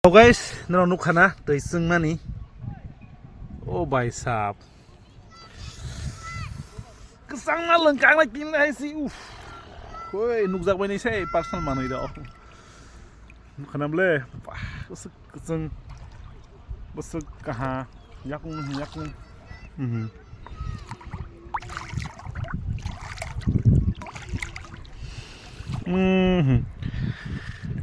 तो गाइस नों नुखाना दै जोंनानि ओ भाई साहब kesang na lengkang lagi nih sih woi nukjak ini sih personal mana itu nukhana boleh wah keseng besok kah yakung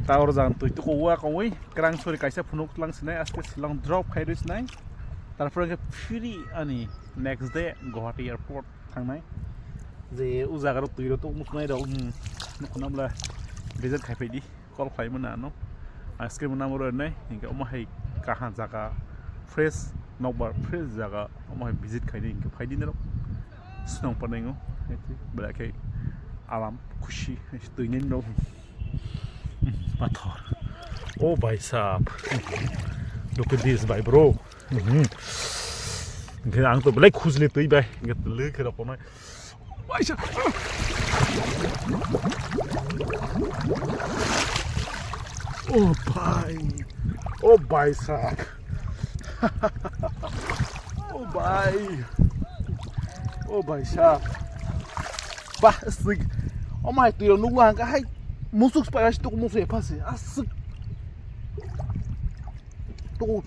tawar jangan tuh itu kuah kau kerang sore kaisa funuk langsung nih aske silang drop kayak nih तारपर के free अनि next day Guwahati airport थांनाय जे उजागार तुइरो तो मुखनाय दं नखनाबला badger खायफैदि कल खायमोन आनो ice cream नामरो नै इनके अमाहाय काहा जागा फ्रेश नोबर फ्रेश जागा अमाहाय विजिट खायनि इनके फायदिनो स्नो पनेंगो बलाखै आराम खुशी तुइनेन दं पाथर ओ भाई साहब look at this भाई bro cái ăn tôi lấy khuzli tui bay cái lưới cái độc này oh भाई साहब oh भाई साहब bah asik oh my tui lo nung lang ka hay musuk spay tu musuk pa si asik tu